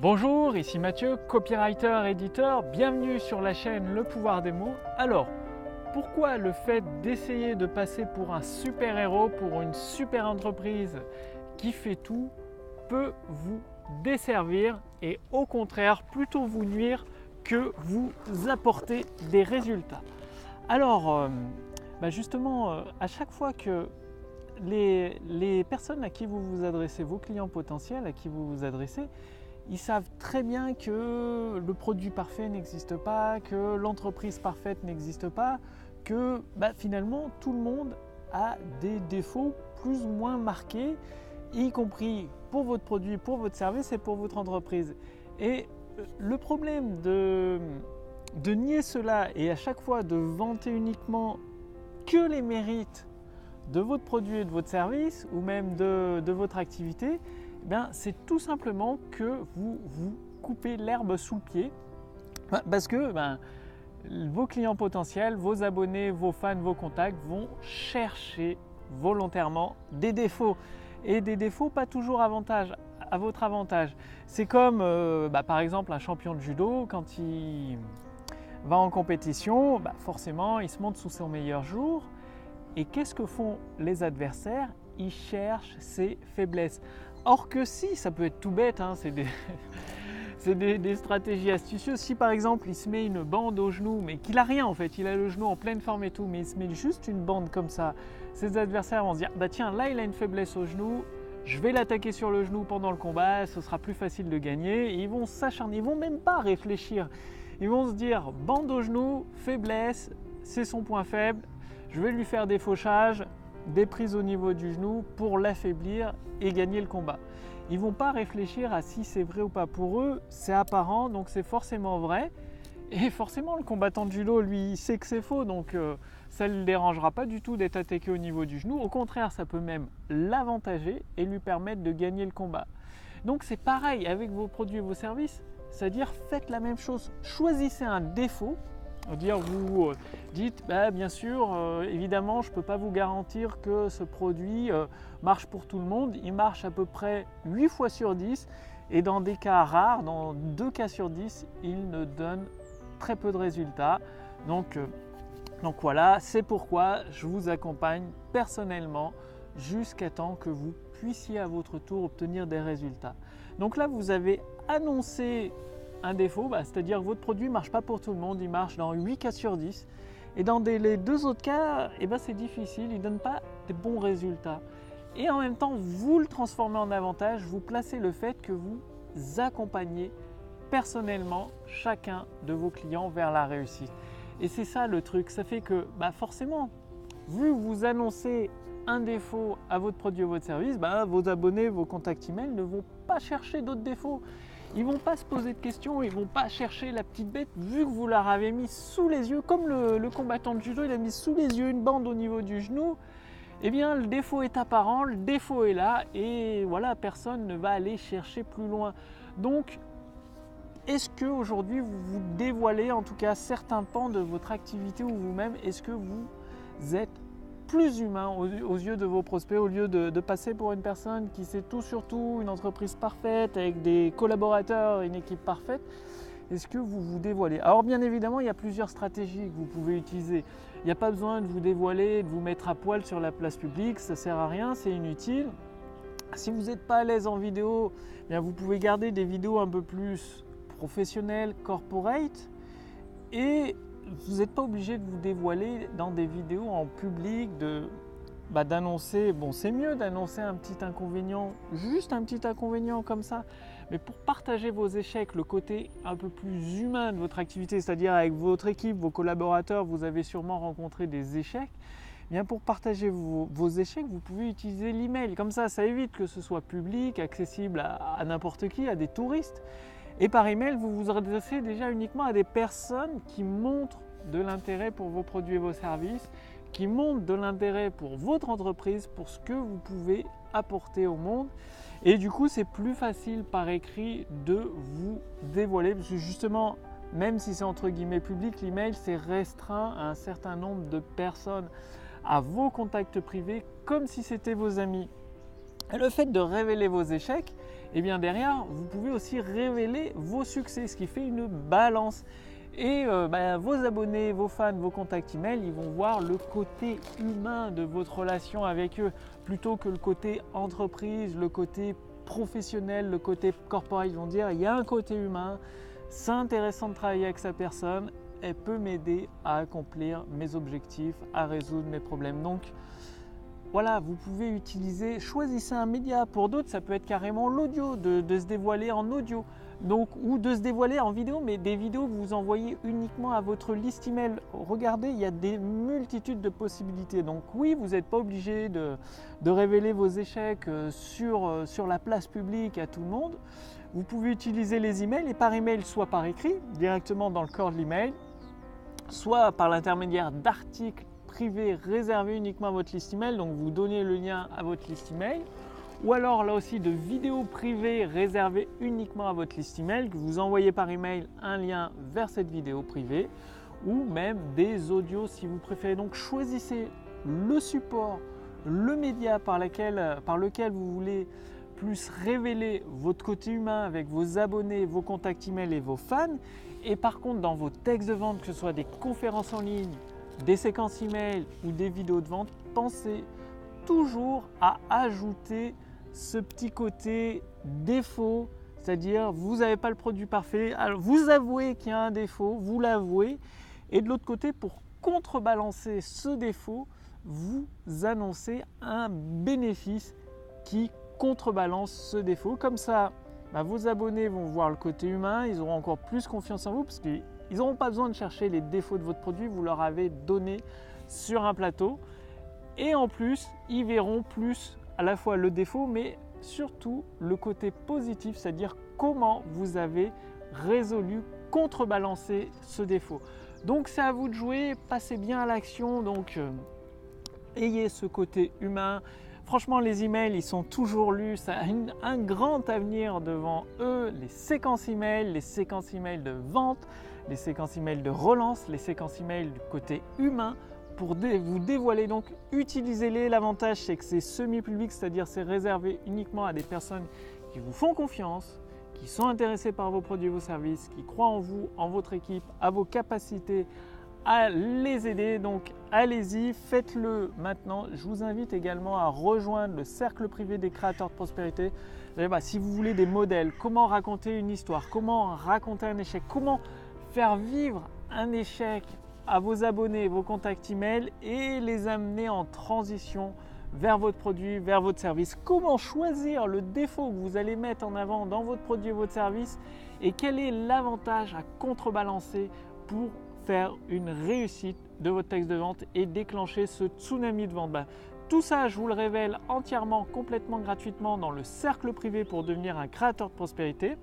Bonjour, ici Mathieu, copywriter, éditeur, bienvenue sur la chaîne Le Pouvoir des mots. Alors, pourquoi le fait d'essayer de passer pour un super-héros, pour une super entreprise qui fait tout, peut vous desservir et au contraire plutôt vous nuire que vous apporter des résultats? Alors, justement, à chaque fois que les personnes à qui vous vous adressez, vos clients potentiels à qui vous vous adressez, ils savent très bien que le produit parfait n'existe pas, que l'entreprise parfaite n'existe pas, que finalement tout le monde a des défauts plus ou moins marqués, y compris pour votre produit, pour votre service et pour votre entreprise. Et le problème de nier cela et à chaque fois de vanter uniquement que les mérites de votre produit et de votre service ou même de votre activité, c'est tout simplement que vous vous coupez l'herbe sous le pied parce que vos clients potentiels, vos abonnés, vos fans, vos contacts vont chercher volontairement des défauts et des défauts pas toujours à votre avantage. C'est comme par exemple un champion de judo quand il va en compétition, forcément il se montre sous son meilleur jour. Et qu'est-ce que font les adversaires? Ils cherchent ses faiblesses. Or que si, ça peut être tout bête, c'est des stratégies astucieuses. Si par exemple il se met une bande au genou, mais qu'il n'a rien en fait, il a le genou en pleine forme et tout, mais il se met juste une bande comme ça, ses adversaires vont se dire tiens, là il a une faiblesse au genou, je vais l'attaquer sur le genou pendant le combat, ce sera plus facile de gagner. Et ils vont s'acharner, ils vont même pas réfléchir. Ils vont se dire bande au genou, faiblesse, c'est son point faible. Je vais lui faire des fauchages, des prises au niveau du genou pour l'affaiblir et gagner le combat. Ils ne vont pas réfléchir à si c'est vrai ou pas. Pour eux, c'est apparent, donc c'est forcément vrai. Et forcément, le combattant de judo, lui, il sait que c'est faux, donc ça ne le dérangera pas du tout d'être attaqué au niveau du genou. Au contraire, ça peut même l'avantager et lui permettre de gagner le combat. Donc c'est pareil avec vos produits et vos services, c'est-à-dire faites la même chose. Choisissez un défaut. Vous dites, bien sûr, évidemment, je ne peux pas vous garantir que ce produit marche pour tout le monde. Il marche à peu près 8 fois sur 10 et dans des cas rares, dans 2 cas sur 10, il ne donne très peu de résultats. Donc voilà, c'est pourquoi je vous accompagne personnellement jusqu'à temps que vous puissiez à votre tour obtenir des résultats. Donc là, vous avez annoncé un défaut, c'est-à-dire que votre produit ne marche pas pour tout le monde, il marche dans 8 cas sur 10. Et dans les 2 autres cas, c'est difficile, il ne donne pas de bons résultats. Et en même temps, vous le transformez en avantage, vous placez le fait que vous accompagnez personnellement chacun de vos clients vers la réussite. Et c'est ça le truc, ça fait que forcément, vu que vous annoncez un défaut à votre produit ou votre service, vos abonnés, vos contacts email ne vont pas chercher d'autres défauts. Ils ne vont pas se poser de questions, ils ne vont pas chercher la petite bête vu que vous leur avez mis sous les yeux, comme le combattant de judo, il a mis sous les yeux une bande au niveau du genou. Le défaut est apparent, le défaut est là et voilà, personne ne va aller chercher plus loin. Donc, est-ce qu'aujourd'hui vous vous dévoilez en tout cas certains pans de votre activité ou vous-même, est-ce que vous êtes plus humain aux yeux de vos prospects, au lieu de passer pour une personne qui sait tout sur tout, une entreprise parfaite avec des collaborateurs, une équipe parfaite? Est-ce que vous vous dévoilez? Alors bien évidemment, il y a plusieurs stratégies que vous pouvez utiliser. Il n'y a pas besoin de vous dévoiler, de vous mettre à poil sur la place publique, ça ne sert à rien, c'est inutile. Si vous n'êtes pas à l'aise en vidéo, vous pouvez garder des vidéos un peu plus professionnelles, corporate, et vous n'êtes pas obligé de vous dévoiler dans des vidéos en public, d'annoncer, c'est mieux d'annoncer un petit inconvénient, juste un petit inconvénient comme ça, mais pour partager vos échecs, le côté un peu plus humain de votre activité, c'est-à-dire avec votre équipe, vos collaborateurs, vous avez sûrement rencontré des échecs, pour partager vos échecs, vous pouvez utiliser l'email, comme ça évite que ce soit public, accessible à n'importe qui, à des touristes. Et par email, vous vous adressez déjà uniquement à des personnes qui montrent de l'intérêt pour vos produits et vos services, qui montrent de l'intérêt pour votre entreprise, pour ce que vous pouvez apporter au monde. Et du coup, c'est plus facile par écrit de vous dévoiler, parce que justement, même si c'est entre guillemets public, l'email c'est restreint à un certain nombre de personnes, à vos contacts privés, comme si c'était vos amis. Et le fait de révéler vos échecs, Et bien derrière, vous pouvez aussi révéler vos succès, ce qui fait une balance. Et vos abonnés, vos fans, vos contacts email, ils vont voir le côté humain de votre relation avec eux, plutôt que le côté entreprise, le côté professionnel, le côté corporate. Ils vont dire, il y a un côté humain, c'est intéressant de travailler avec sa personne, elle peut m'aider à accomplir mes objectifs, à résoudre mes problèmes. Donc voilà, vous pouvez utiliser, choisissez un média. Pour d'autres, ça peut être carrément l'audio, de se dévoiler en audio. Donc, ou de se dévoiler en vidéo, mais des vidéos que vous envoyez uniquement à votre liste email. Regardez, il y a des multitudes de possibilités. Donc oui, vous n'êtes pas obligé de révéler vos échecs sur la place publique à tout le monde. Vous pouvez utiliser les emails, et par email, soit par écrit, directement dans le corps de l'email, soit par l'intermédiaire d'articles privés réservés uniquement à votre liste email. Donc vous donnez le lien à votre liste email. Ou alors là aussi de vidéos privées réservées uniquement à votre liste email, que vous envoyez par email un lien vers cette vidéo privée, ou même des audios si vous préférez. Donc choisissez le support, le média par lequel vous voulez plus révéler votre côté humain avec vos abonnés, vos contacts email et vos fans. Et par contre, dans vos textes de vente, que ce soit des conférences en ligne, des séquences email ou des vidéos de vente, pensez toujours à ajouter ce petit côté défaut, c'est-à-dire vous n'avez pas le produit parfait, alors vous avouez qu'il y a un défaut, vous l'avouez, et de l'autre côté, pour contrebalancer ce défaut, vous annoncez un bénéfice qui contrebalance ce défaut. Comme ça, vos abonnés vont voir le côté humain, ils auront encore plus confiance en vous parce qu'ils n'auront pas besoin de chercher les défauts de votre produit, vous leur avez donné sur un plateau. Et en plus, ils verront plus à la fois le défaut, mais surtout le côté positif, c'est-à-dire comment vous avez résolu, contrebalancé ce défaut. Donc c'est à vous de jouer, passez bien à l'action, donc ayez ce côté humain. Franchement, les emails, ils sont toujours lus, ça a un grand avenir devant eux, les séquences email de vente, les séquences email de relance, les séquences email du côté humain. Pour vous dévoiler, donc utilisez-les. L'avantage, c'est que c'est semi-public, c'est-à-dire c'est réservé uniquement à des personnes qui vous font confiance, qui sont intéressées par vos produits et vos services, qui croient en vous, en votre équipe, à vos capacités à les aider. Donc allez-y, faites-le maintenant. Je vous invite également à rejoindre le cercle privé des créateurs de prospérité. Si vous voulez des modèles, comment raconter une histoire, comment raconter un échec, comment faire vivre un échec à vos abonnés, vos contacts email et les amener en transition vers votre produit, vers votre service. Comment choisir le défaut que vous allez mettre en avant dans votre produit et votre service et quel est l'avantage à contrebalancer pour faire une réussite de votre texte de vente et déclencher ce tsunami de vente. Tout ça, je vous le révèle entièrement, complètement gratuitement dans le cercle privé pour devenir un créateur de prospérité.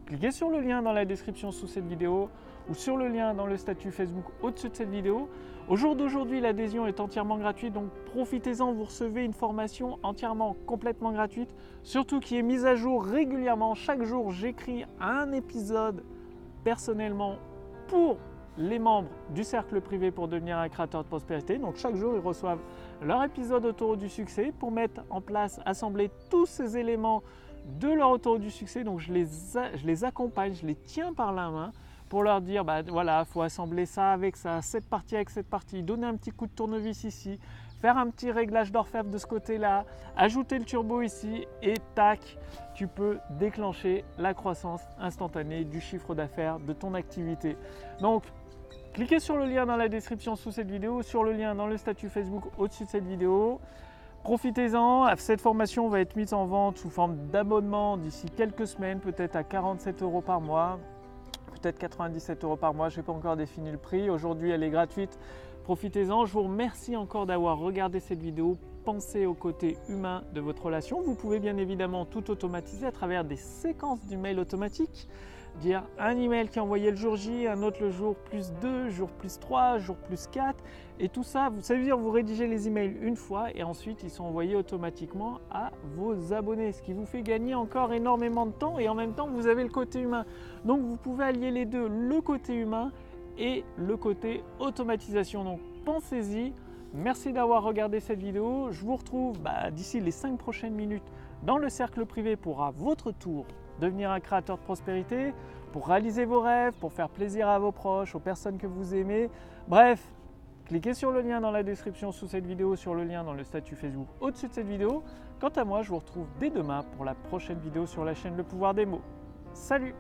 Cliquez sur le lien dans la description sous cette vidéo ou sur le lien dans le statut Facebook au-dessus de cette vidéo. Au jour d'aujourd'hui, l'adhésion est entièrement gratuite, donc profitez-en, vous recevez une formation entièrement, complètement gratuite, surtout qui est mise à jour régulièrement. Chaque jour, j'écris un épisode personnellement pour les membres du cercle privé pour devenir un créateur de prospérité. Donc chaque jour, ils reçoivent leur épisode autour du succès pour mettre en place, assembler tous ces éléments de leur autour du succès. Donc je les accompagne, je les tiens par la main pour leur dire, voilà, il faut assembler ça avec ça, cette partie avec cette partie, donner un petit coup de tournevis ici, faire un petit réglage d'orfèvre de ce côté-là, ajouter le turbo ici et tac, tu peux déclencher la croissance instantanée du chiffre d'affaires de ton activité. Donc, cliquez sur le lien dans la description sous cette vidéo, sur le lien dans le statut Facebook au-dessus de cette vidéo. Profitez-en, cette formation va être mise en vente sous forme d'abonnement d'ici quelques semaines, peut-être à 47 € par mois, peut-être 97 € par mois, je n'ai pas encore défini le prix. Aujourd'hui, elle est gratuite, profitez-en. Je vous remercie encore d'avoir regardé cette vidéo. Pensez au côté humain de votre relation. Vous pouvez bien évidemment tout automatiser à travers des séquences d'emails automatiques. Dire un email qui est envoyé le jour J, un autre le jour plus 2, jour plus 3, jour plus 4. Et tout ça, ça veut dire vous rédigez les emails une fois et ensuite ils sont envoyés automatiquement à vos abonnés. Ce qui vous fait gagner encore énormément de temps et en même temps vous avez le côté humain. Donc vous pouvez allier les deux, le côté humain et le côté automatisation. Donc pensez-y. Merci d'avoir regardé cette vidéo. Je vous retrouve d'ici les 5 prochaines minutes dans le cercle privé pour à votre tour devenir un créateur de prospérité, pour réaliser vos rêves, pour faire plaisir à vos proches, aux personnes que vous aimez. Bref, cliquez sur le lien dans la description sous cette vidéo, sur le lien dans le statut Facebook au-dessus de cette vidéo. Quant à moi, je vous retrouve dès demain pour la prochaine vidéo sur la chaîne Le Pouvoir des Mots. Salut!